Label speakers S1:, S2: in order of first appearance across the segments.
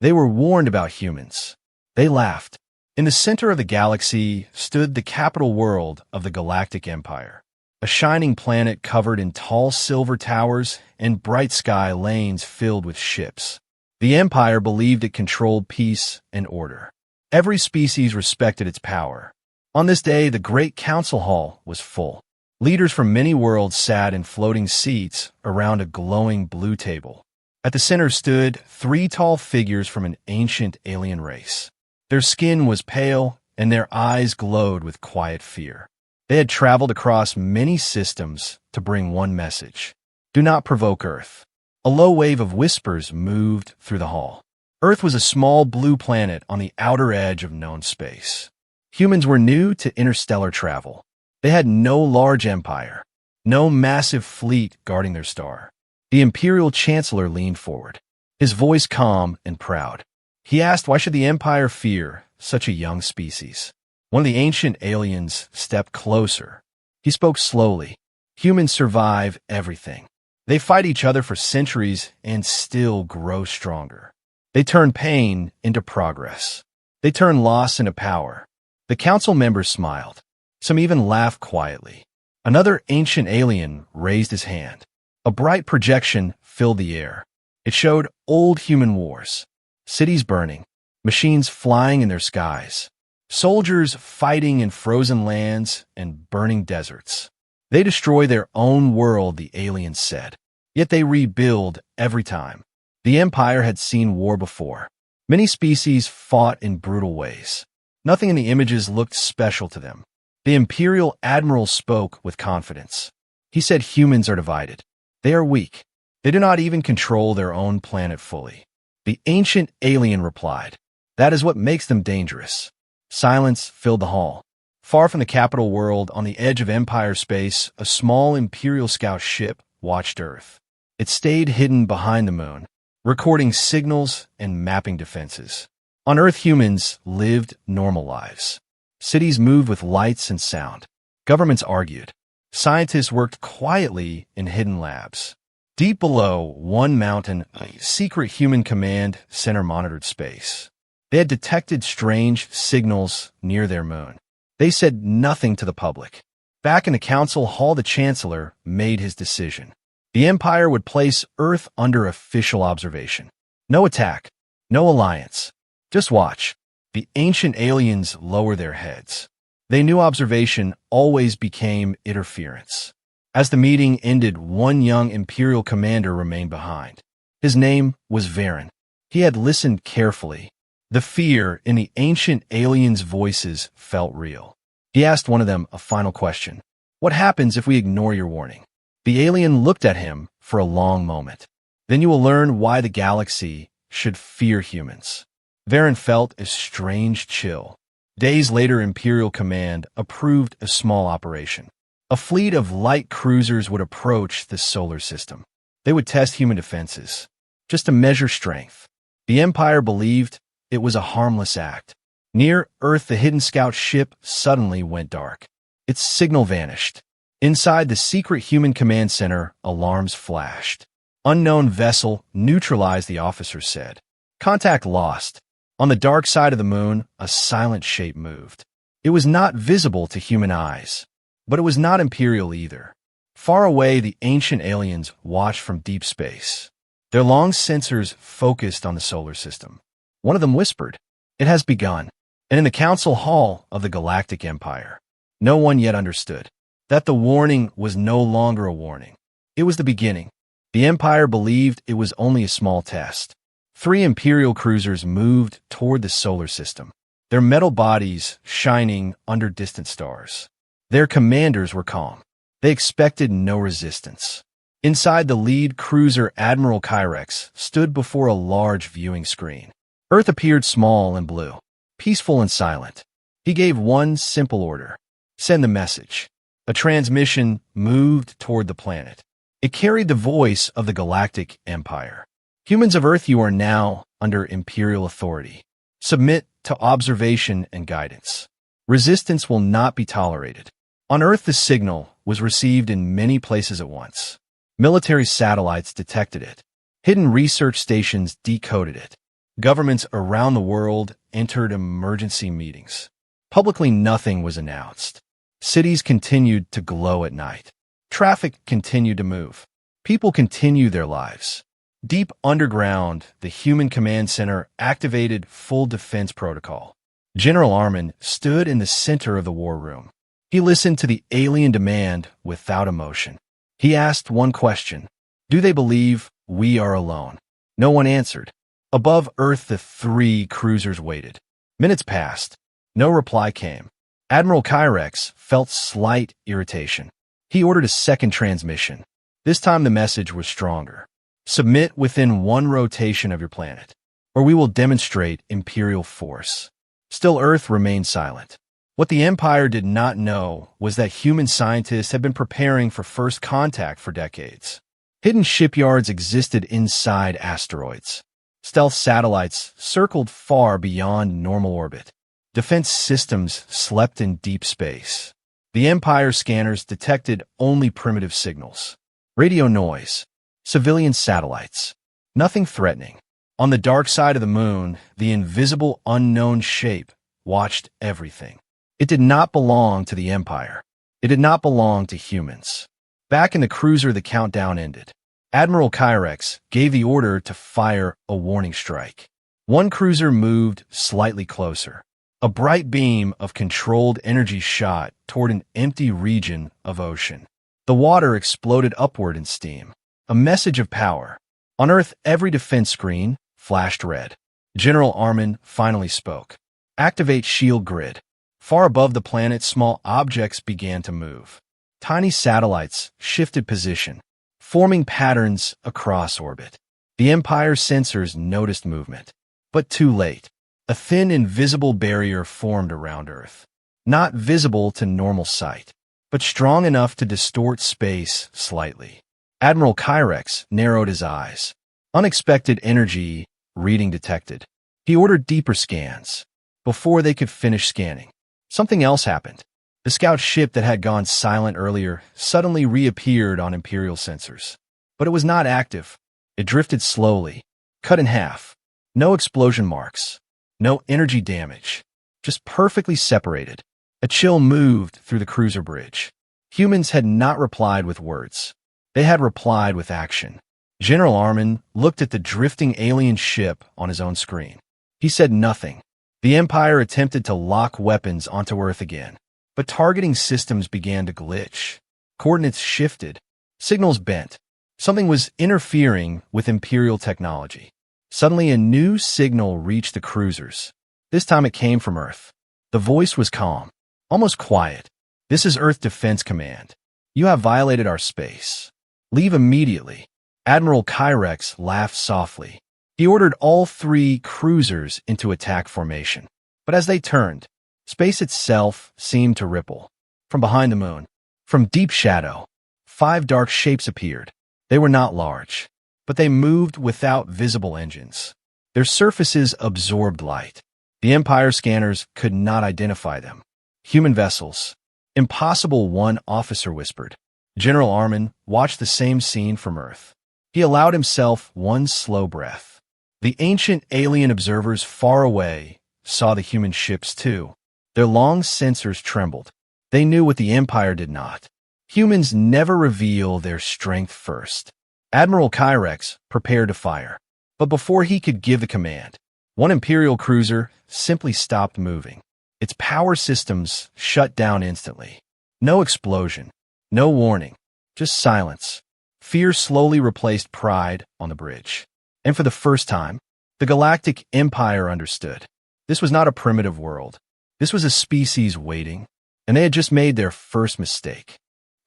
S1: They were warned about humans. They laughed. In the center of the galaxy stood the capital world of the Galactic Empire, a shining planet covered in tall silver towers and bright sky lanes filled with ships. The Empire believed it controlled peace and order. Every species respected its power. On this day, the Great Council Hall was full. Leaders from many worlds sat in floating seats around a glowing blue table. At the center stood 3 tall figures from an ancient alien race. Their skin was pale, and their eyes glowed with quiet fear. They had traveled across many systems to bring one message: do not provoke Earth. A low wave of whispers moved through the hall. Earth was a small blue planet on the outer edge of known space. Humans were new to interstellar travel. They had no large empire, no massive fleet guarding their star. The Imperial Chancellor leaned forward, his voice calm and proud. He asked, why should the Empire fear such a young species? One of the ancient aliens stepped closer. He spoke slowly. Humans survive everything. They fight each other for centuries and still grow stronger. They turn pain into progress. They turn loss into power. The council members smiled. Some even laughed quietly. Another ancient alien raised his hand. A bright projection filled the air. It showed old human wars. Cities burning, machines flying in their skies, soldiers fighting in frozen lands and burning deserts. They destroy their own world, the aliens said. Yet they rebuild every time. The Empire had seen war before. Many species fought in brutal ways. Nothing in the images looked special to them. The Imperial Admiral spoke with confidence. He said humans are divided. They are weak. They do not even control their own planet fully. The ancient alien replied, that is what makes them dangerous. Silence filled the hall. Far from the capital world, on the edge of Empire space, a small Imperial scout ship watched Earth. It stayed hidden behind the moon, recording signals and mapping defenses. On Earth, humans lived normal lives. Cities moved with lights and sound. Governments argued. Scientists worked quietly in hidden labs. Deep below one mountain, a secret human command center monitored space. They had detected strange signals near their moon. They said nothing to the public. Back in the council hall, the Chancellor made his decision. The Empire would place Earth under official observation. No attack, no alliance. Just watch. The ancient aliens lower their heads. They knew observation always became interference. As the meeting ended, one young Imperial commander remained behind. His name was Varen. He had listened carefully. The fear in the ancient aliens' voices felt real. He asked one of them a final question. What happens if we ignore your warning? The alien looked at him for a long moment. Then you will learn why the galaxy should fear humans. Varen felt a strange chill. Days later, Imperial Command approved a small operation. A fleet of light cruisers would approach the solar system. They would test human defenses, just to measure strength. The Empire believed it was a harmless act. Near Earth, the hidden scout ship suddenly went dark. Its signal vanished. Inside the secret human command center, alarms flashed. Unknown vessel neutralized, the officer said. Contact lost. On the dark side of the moon, a silent shape moved. It was not visible to human eyes. But it was not Imperial either. Far away, the ancient aliens watched from deep space. Their long sensors focused on the solar system. One of them whispered, "It has begun." And in the council hall of the Galactic Empire, no one yet understood that the warning was no longer a warning. It was the beginning. The Empire believed it was only a small test. 3 Imperial cruisers moved toward the solar system, their metal bodies shining under distant stars. Their commanders were calm. They expected no resistance. Inside, the lead cruiser, Admiral Kyrex, stood before a large viewing screen. Earth appeared small and blue, peaceful and silent. He gave one simple order: send the message. A transmission moved toward the planet. It carried the voice of the Galactic Empire. Humans of Earth, you are now under Imperial authority. Submit to observation and guidance. Resistance will not be tolerated. On Earth, the signal was received in many places at once. Military satellites detected it. Hidden research stations decoded it. Governments around the world entered emergency meetings. Publicly, nothing was announced. Cities continued to glow at night. Traffic continued to move. People continued their lives. Deep underground, the Human Command Center activated full defense protocol. General Armin stood in the center of the war room. He listened to the alien demand without emotion. He asked one question: do they believe we are alone? No one answered. Above Earth, the three cruisers waited. Minutes passed. No reply came. Admiral Kyrex felt slight irritation. He ordered a second transmission. This time the message was stronger. Submit within one rotation of your planet, or we will demonstrate Imperial force. Still, Earth remained silent. What the Empire did not know was that human scientists had been preparing for first contact for decades. Hidden shipyards existed inside asteroids. Stealth satellites circled far beyond normal orbit. Defense systems slept in deep space. The Empire scanners detected only primitive signals. Radio noise. Civilian satellites. Nothing threatening. On the dark side of the moon, the invisible unknown shape watched everything. It did not belong to the Empire. It did not belong to humans. Back in the cruiser, the countdown ended. Admiral Kyrex gave the order to fire a warning strike. One cruiser moved slightly closer. A bright beam of controlled energy shot toward an empty region of ocean. The water exploded upward in steam. A message of power. On Earth, every defense screen flashed red. General Armin finally spoke. Activate shield grid. Far above the planet, small objects began to move. Tiny satellites shifted position, forming patterns across orbit. The Empire's sensors noticed movement, but too late. A thin, invisible barrier formed around Earth. Not visible to normal sight, but strong enough to distort space slightly. Admiral Kyrex narrowed his eyes. Unexpected energy reading detected. He ordered deeper scans. Before they could finish scanning, something else happened. The scout ship that had gone silent earlier suddenly reappeared on Imperial sensors. But it was not active. It drifted slowly, cut in half. No explosion marks. No energy damage. Just perfectly separated. A chill moved through the cruiser bridge. Humans had not replied with words. They had replied with action. General Armin looked at the drifting alien ship on his own screen. He said nothing. The Empire attempted to lock weapons onto Earth again, but targeting systems began to glitch. Coordinates shifted. Signals bent. Something was interfering with Imperial technology. Suddenly, a new signal reached the cruisers. This time it came from Earth. The voice was calm, almost quiet. This is Earth Defense Command. You have violated our space. Leave immediately. Admiral Kyrex laughed softly. He ordered all three cruisers into attack formation. But as they turned, space itself seemed to ripple. From behind the moon, from deep shadow, 5 dark shapes appeared. They were not large, but they moved without visible engines. Their surfaces absorbed light. The Empire scanners could not identify them. Human vessels. Impossible, one officer whispered. General Armin watched the same scene from Earth. He allowed himself one slow breath. The ancient alien observers far away saw the human ships too. Their long sensors trembled. They knew what the Empire did not. Humans never reveal their strength first. Admiral Kyrex prepared to fire. But before he could give the command, one Imperial cruiser simply stopped moving. Its power systems shut down instantly. No explosion. No warning. Just silence. Fear slowly replaced pride on the bridge. And for the first time, the Galactic Empire understood. This was not a primitive world. This was a species waiting, and they had just made their first mistake.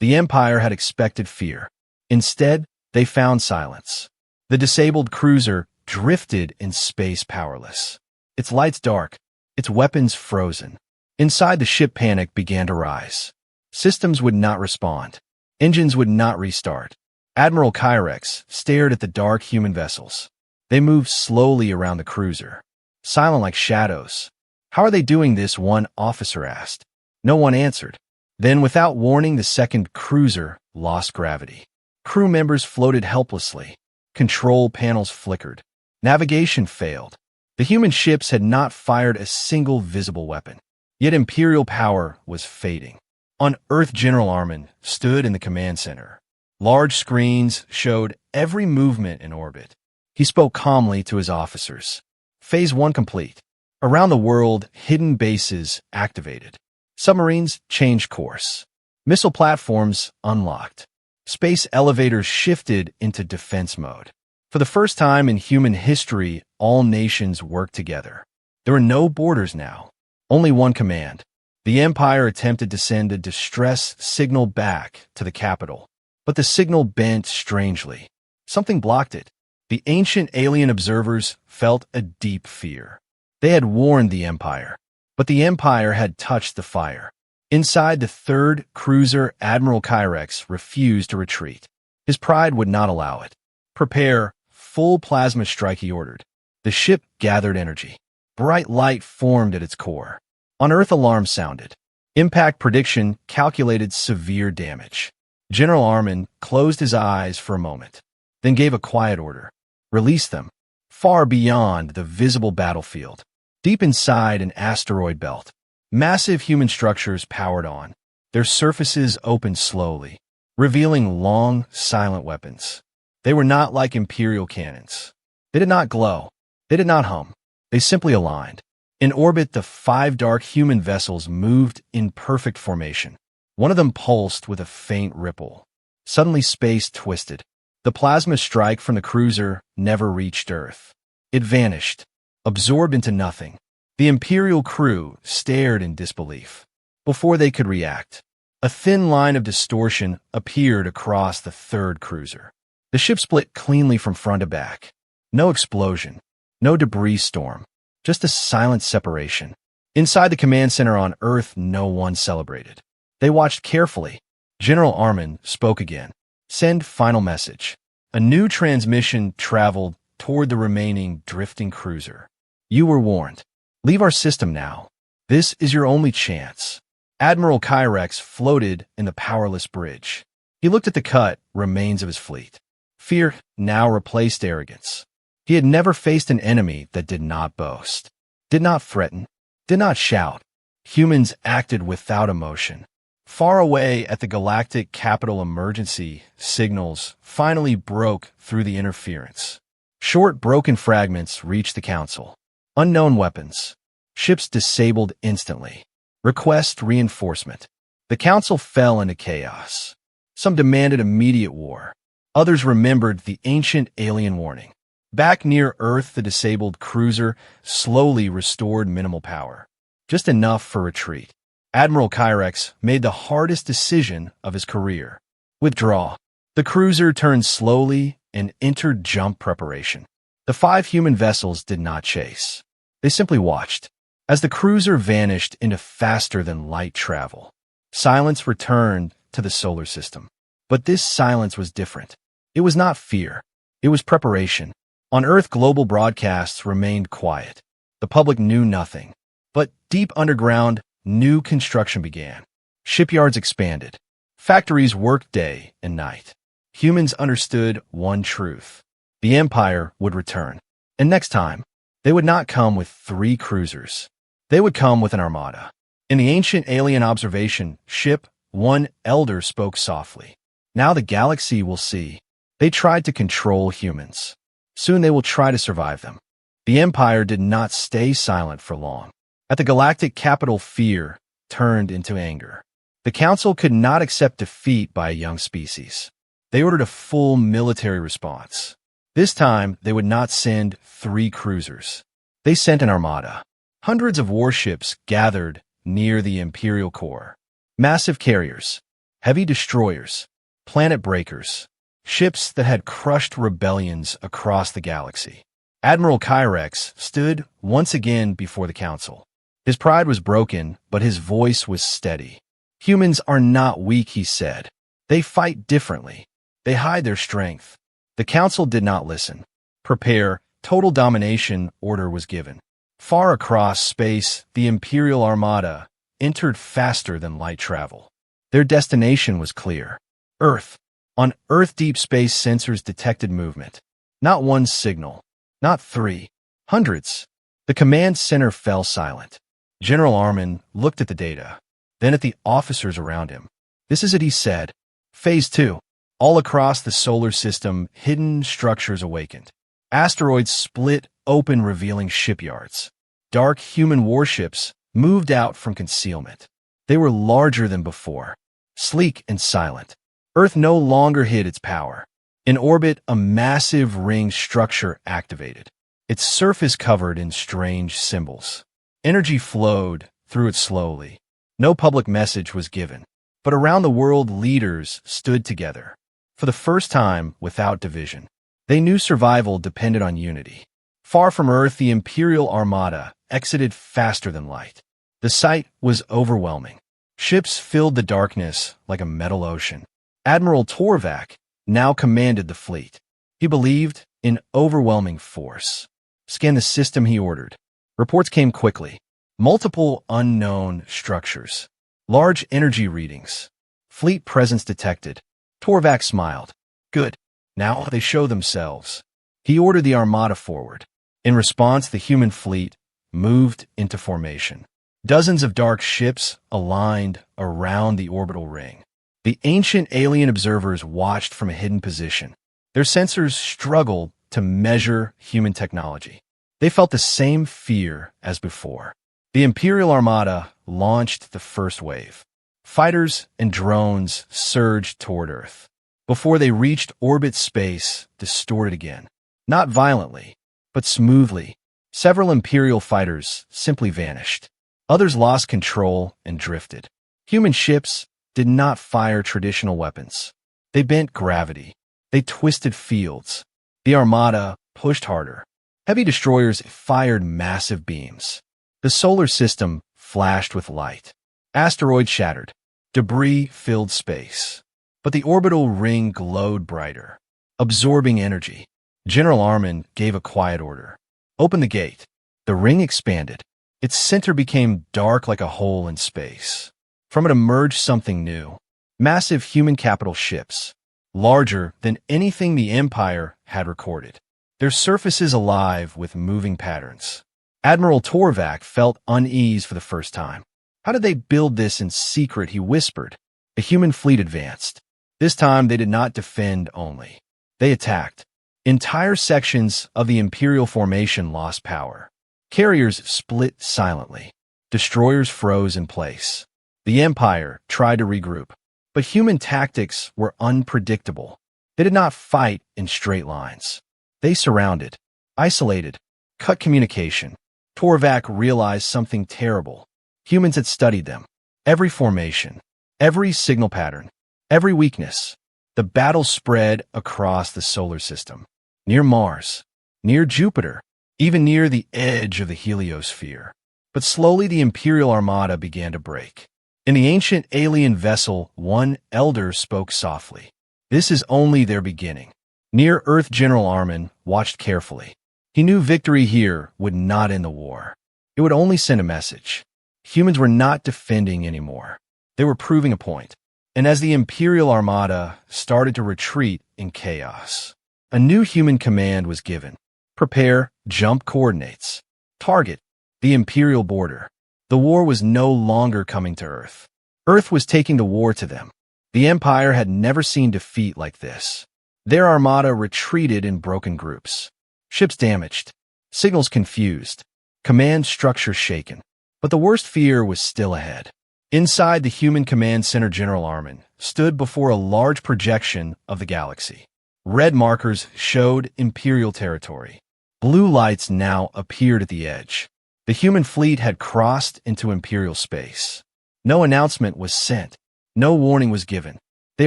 S1: The Empire had expected fear. Instead, they found silence. The disabled cruiser drifted in space powerless. Its lights dark, its weapons frozen. Inside, the ship, panic began to rise. Systems would not respond. Engines would not restart. Admiral Kyrex stared at the dark human vessels. They moved slowly around the cruiser, silent like shadows. How are they doing this? One officer asked. No one answered. Then, without warning, the second cruiser lost gravity. Crew members floated helplessly. Control panels flickered. Navigation failed. The human ships had not fired a single visible weapon, yet Imperial power was fading. On Earth, General Armin stood in the command center. Large screens showed every movement in orbit. He spoke calmly to his officers. Phase 1 complete. Around the world, hidden bases activated. Submarines changed course. Missile platforms unlocked. Space elevators shifted into defense mode. For the first time in human history, all nations worked together. There were no borders now, only one command. The Empire attempted to send a distress signal back to the capital, but the signal bent strangely. Something blocked it. The ancient alien observers felt a deep fear. They had warned the Empire, but the Empire had touched the fire. Inside the third cruiser, Admiral Kyrex refused to retreat. His pride would not allow it. Prepare full plasma strike, he ordered. The ship gathered energy. Bright light formed at its core. On Earth, alarms sounded. Impact prediction calculated severe damage. General Armin closed his eyes for a moment, then gave a quiet order. Release them, far beyond the visible battlefield. Deep inside an asteroid belt, massive human structures powered on. Their surfaces opened slowly, revealing long, silent weapons. They were not like Imperial cannons. They did not glow. They did not hum. They simply aligned. In orbit, the 5 dark human vessels moved in perfect formation. One of them pulsed with a faint ripple. Suddenly, space twisted. The plasma strike from the cruiser never reached Earth. It vanished, absorbed into nothing. The Imperial crew stared in disbelief. Before they could react, a thin line of distortion appeared across the third cruiser. The ship split cleanly from front to back. No explosion, no debris storm, just a silent separation. Inside the command center on Earth, no one celebrated. They watched carefully. General Armin spoke again. Send final message. A new transmission traveled toward the remaining drifting cruiser. You were warned. Leave our system now. This is your only chance. Admiral Kyrex floated in the powerless bridge. He looked at the cut remains of his fleet. Fear now replaced arrogance. He had never faced an enemy that did not boast, did not threaten, did not shout. Humans acted without emotion. Far away at the galactic capital, emergency signals finally broke through the interference. Short, broken fragments reached the Council. Unknown weapons. Ships disabled instantly. Request reinforcement. The Council fell into chaos. Some demanded immediate war. Others remembered the ancient alien warning. Back near Earth, the disabled cruiser slowly restored minimal power. Just enough for retreat. Admiral Kyrex made the hardest decision of his career. Withdraw. The cruiser turned slowly and entered jump preparation. The 5 human vessels did not chase. They simply watched. As the cruiser vanished into faster-than-light travel, silence returned to the solar system. But this silence was different. It was not fear. It was preparation. On Earth, global broadcasts remained quiet. The public knew nothing. But deep underground, new construction began. Shipyards expanded. Factories worked day and night. Humans understood one truth. The Empire would return. And next time, they would not come with 3 cruisers. They would come with an armada. In the ancient alien observation ship, one elder spoke softly. Now the galaxy will see. They tried to control humans. Soon they will try to survive them. The Empire did not stay silent for long. At the galactic capital, fear turned into anger. The Council could not accept defeat by a young species. They ordered a full military response. This time, they would not send 3 cruisers. They sent an armada. Hundreds of warships gathered near the Imperial core. Massive carriers, heavy destroyers, planet breakers, ships that had crushed rebellions across the galaxy. Admiral Kyrex stood once again before the Council. His pride was broken, but his voice was steady. Humans are not weak, he said. They fight differently. They hide their strength. The Council did not listen. Prepare, total domination order was given. Far across space, the Imperial Armada entered faster than light travel. Their destination was clear. Earth. On Earth, deep space sensors detected movement. Not one signal. Not 3. Hundreds. The command center fell silent. General Armin looked at the data, then at the officers around him. "This is it," he said. "Phase 2. All across the solar system, hidden structures awakened. Asteroids split open, revealing shipyards. Dark human warships moved out from concealment. They were larger than before, sleek and silent. Earth no longer hid its power. In orbit, a massive ring structure activated, its surface covered in strange symbols. Energy flowed through it slowly. No public message was given, but around the world, leaders stood together. For the first time, without division. They knew survival depended on unity. Far from Earth, the Imperial Armada exited faster than light. The sight was overwhelming. Ships filled the darkness like a metal ocean. Admiral Torvak now commanded the fleet. He believed in overwhelming force. "Scan the system," he ordered. Reports came quickly. Multiple unknown structures. Large energy readings. Fleet presence detected. Torvak smiled. "Good. Now they show themselves." He ordered the Armada forward. In response, the human fleet moved into formation. Dozens of dark ships aligned around the orbital ring. The ancient alien observers watched from a hidden position. Their sensors struggled to measure human technology. They felt the same fear as before. The Imperial Armada launched the first wave. Fighters and drones surged toward Earth. Before they reached orbit, space distorted again. Not violently, but smoothly. Several Imperial fighters simply vanished. Others lost control and drifted. Human ships did not fire traditional weapons. They bent gravity. They twisted fields. The Armada pushed harder. Heavy destroyers fired massive beams. The solar system flashed with light. Asteroids shattered. Debris filled space. But the orbital ring glowed brighter, absorbing energy. General Armin gave a quiet order. "Open the gate." The ring expanded. Its center became dark like a hole in space. From it emerged something new. Massive human capital ships, larger than anything the Empire had recorded. Their surfaces alive with moving patterns. Admiral Torvak felt unease for the first time. "How did they build this in secret?" he whispered. The human fleet advanced. This time they did not defend only. They attacked. Entire sections of the Imperial formation lost power. Carriers split silently. Destroyers froze in place. The Empire tried to regroup, but human tactics were unpredictable. They did not fight in straight lines. They surrounded, isolated, cut communication. Torvak realized something terrible. Humans had studied them. Every formation, every signal pattern, every weakness. The battle spread across the solar system. Near Mars, near Jupiter, even near the edge of the heliosphere. But slowly the Imperial Armada began to break. In the ancient alien vessel, one elder spoke softly. "This is only their beginning." Near Earth, General Armin watched carefully. He knew victory here would not end the war. It would only send a message. Humans were not defending anymore. They were proving a point. And as the Imperial Armada started to retreat in chaos, a new human command was given. "Prepare jump coordinates. Target the Imperial border." The war was no longer coming to Earth. Earth was taking the war to them. The Empire had never seen defeat like this. Their Armada retreated in broken groups. Ships damaged. Signals confused. Command structure shaken. But the worst fear was still ahead. Inside the human command center, General Armin stood before a large projection of the galaxy. Red markers showed Imperial territory. Blue lights now appeared at the edge. The human fleet had crossed into Imperial space. No announcement was sent. No warning was given. They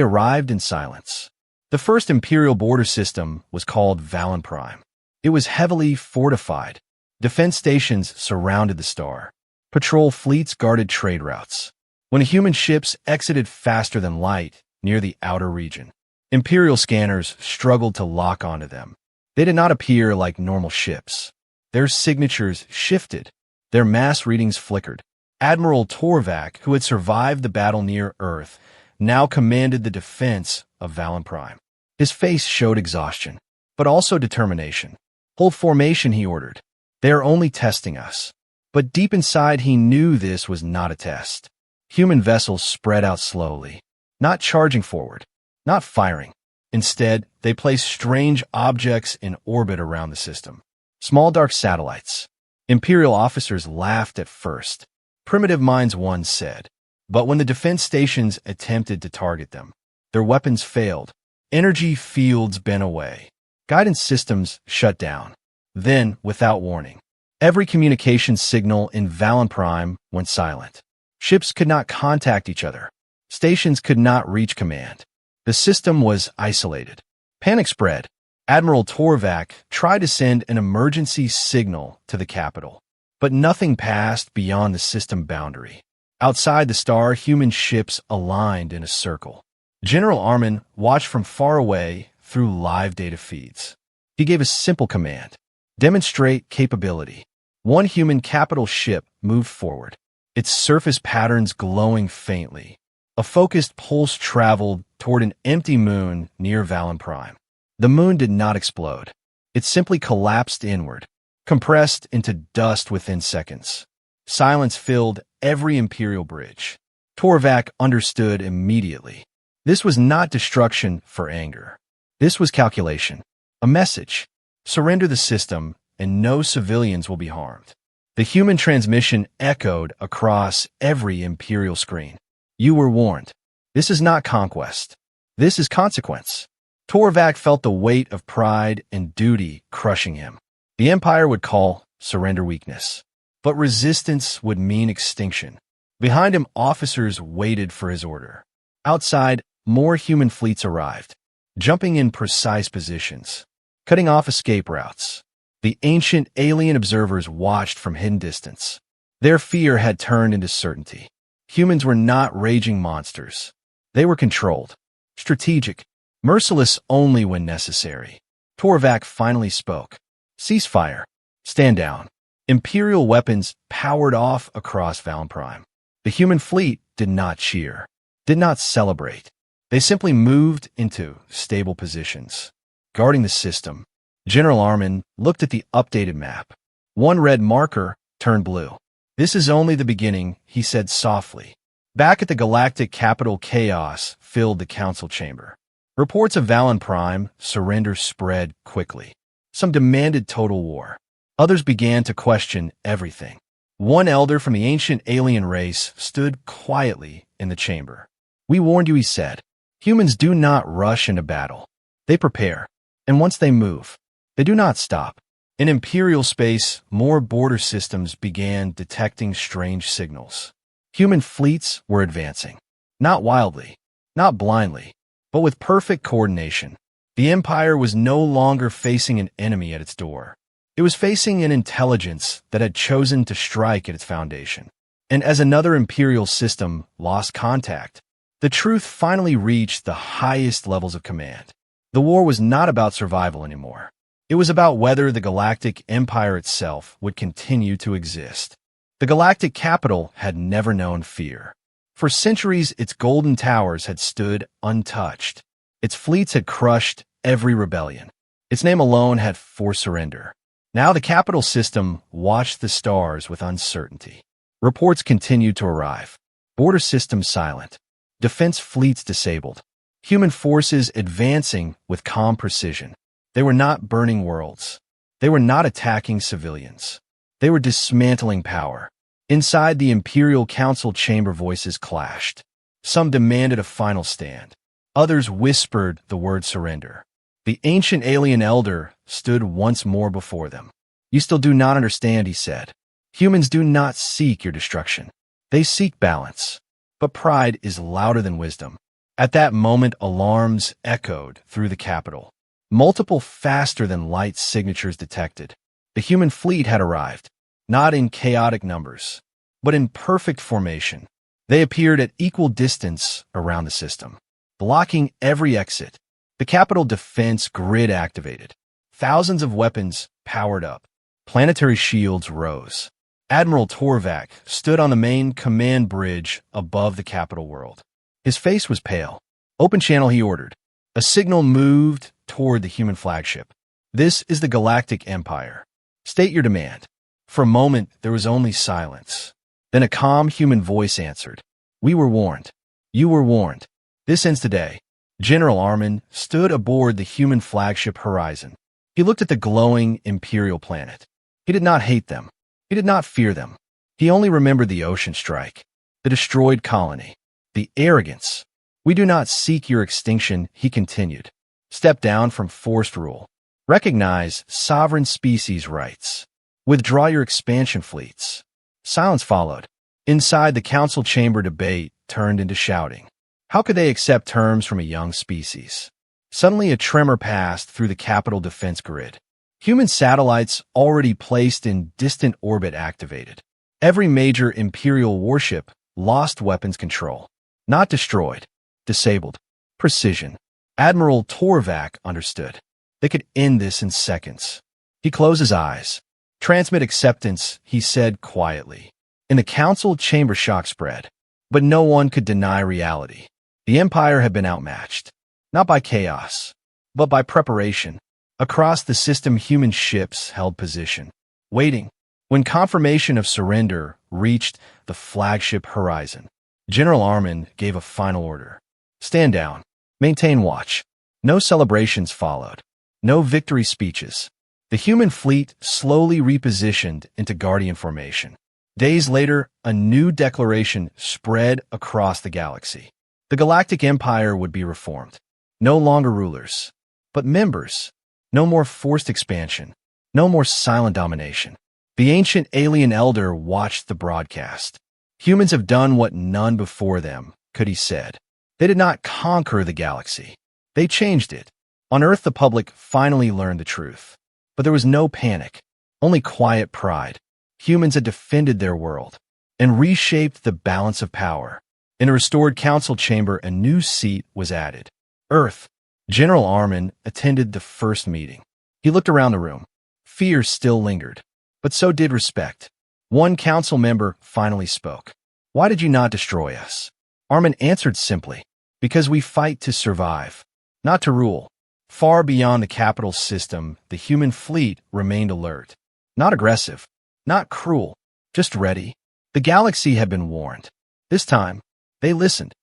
S1: arrived in silence. The first Imperial border system was called Valen Prime. It was heavily fortified. Defense stations surrounded the star. Patrol fleets guarded trade routes. When human ships exited faster than light near the outer region, Imperial scanners struggled to lock onto them. They did not appear like normal ships. Their signatures shifted. Their mass readings flickered. Admiral Torvak, who had survived the battle near Earth, now commanded the defense of Valen Prime. His face showed exhaustion, but also determination. "Hold formation," he ordered. They are only testing us. But deep inside he knew this was not a test. Human vessels spread out slowly, not charging forward, not firing. Instead, they placed strange objects in orbit around the system. Small dark satellites. Imperial officers laughed at first. Primitive minds, one said. But when the defense stations attempted to target them, their weapons failed. Energy fields bent away. Guidance systems shut down. Then, without warning, every communication signal in Valen Prime went silent. Ships could not contact each other. Stations could not reach command. The system was isolated. Panic spread. Admiral Torvak tried to send an emergency signal to the capital, but nothing passed beyond the system boundary. Outside the star, human ships aligned in a circle. General Armin watched from far away through live data feeds. He gave a simple command: demonstrate capability. One human capital ship moved forward, its surface patterns glowing faintly. A focused pulse traveled toward an empty moon near Valen Prime. The moon did not explode. It simply collapsed inward, compressed into dust within seconds. Silence filled every Imperial bridge. Torvak understood immediately. This was not destruction for anger. This was calculation. A message. Surrender the system, and no civilians will be harmed. The human transmission echoed across every Imperial screen. You were warned. This is not conquest. This is consequence. Torvak felt the weight of pride and duty crushing him. The Empire would call surrender weakness, but resistance would mean extinction. Behind him, officers waited for his order. Outside, more human fleets arrived, jumping in precise positions, cutting off escape routes. The ancient alien observers watched from hidden distance. Their fear had turned into certainty. Humans were not raging monsters. They were controlled, strategic, merciless only when necessary. Torvak finally spoke. Ceasefire. Stand down. Imperial weapons powered off across Valen Prime. The human fleet did not cheer, did not celebrate. They simply moved into stable positions, guarding the system. General Armin looked at the updated map. One red marker turned blue. This is only the beginning, he said softly. Back at the galactic capital, chaos filled the council chamber. Reports of Valen Prime surrender spread quickly. Some demanded total war. Others began to question everything. One elder from the ancient alien race stood quietly in the chamber. We warned you, he said. Humans do not rush into battle. They prepare. And once they move, they do not stop. In Imperial space, more border systems began detecting strange signals. Human fleets were advancing. Not wildly, not blindly, but with perfect coordination. The Empire was no longer facing an enemy at its door. It was facing an intelligence that had chosen to strike at its foundation. And as another Imperial system lost contact, the truth finally reached the highest levels of command. The war was not about survival anymore. It was about whether the Galactic Empire itself would continue to exist. The galactic capital had never known fear. For centuries, its golden towers had stood untouched. Its fleets had crushed every rebellion. Its name alone had forced surrender. Now the capital system watched the stars with uncertainty. Reports continued to arrive. Border systems silent. Defense fleets disabled. Human forces advancing with calm precision. They were not burning worlds. They were not attacking civilians. They were dismantling power. Inside the Imperial Council chamber, voices clashed. Some demanded a final stand. Others whispered the word surrender. The ancient alien elder stood once more before them. You still do not understand, he said. Humans do not seek your destruction. They seek balance. But pride is louder than wisdom. At that moment, alarms echoed through the capital. Multiple faster-than-light signatures detected. The human fleet had arrived, not in chaotic numbers, but in perfect formation. They appeared at equal distance around the system, blocking every exit. The capital defense grid activated. Thousands of weapons powered up. Planetary shields rose. Admiral Torvak stood on the main command bridge above the capital world. His face was pale. Open channel, he ordered. A signal moved toward the human flagship. This is the Galactic Empire. State your demand. For a moment, there was only silence. Then a calm human voice answered. We were warned. You were warned. This ends today. General Armin stood aboard the human flagship Horizon. He looked at the glowing Imperial planet. He did not hate them. He did not fear them. He only remembered the ocean strike, the destroyed colony, the arrogance. We do not seek your extinction, he continued. Step down from forced rule. Recognize sovereign species rights. Withdraw your expansion fleets. Silence followed. Inside, the council chamber debate turned into shouting. How could they accept terms from a young species? Suddenly, a tremor passed through the capital defense grid. Human satellites already placed in distant orbit activated. Every major Imperial warship lost weapons control. Not destroyed. Disabled. Precision. Admiral Torvak understood. They could end this in seconds. He closed his eyes. Transmit acceptance, he said quietly. In the council, chamber shock spread. But no one could deny reality. The Empire had been outmatched. Not by chaos, but by preparation. Across the system, human ships held position, waiting. When confirmation of surrender reached the flagship Horizon, General Armin gave a final order. Stand down. Maintain watch. No celebrations followed. No victory speeches. The human fleet slowly repositioned into Guardian formation. Days later, a new declaration spread across the galaxy. The Galactic Empire would be reformed. No longer rulers, but members. No more forced expansion. No more silent domination. The ancient alien elder watched the broadcast. Humans have done what none before them could, he said. They did not conquer the galaxy. They changed it. On Earth, the public finally learned the truth. But there was no panic, only quiet pride. Humans had defended their world and reshaped the balance of power. In a restored council chamber, a new seat was added. Earth. General Armin attended the first meeting. He looked around the room. Fear still lingered, but so did respect. One council member finally spoke. Why did you not destroy us? Armin answered simply, because we fight to survive, not to rule. Far beyond the capital system, the human fleet remained alert. Not aggressive, not cruel, just ready. The galaxy had been warned. This time, they listened.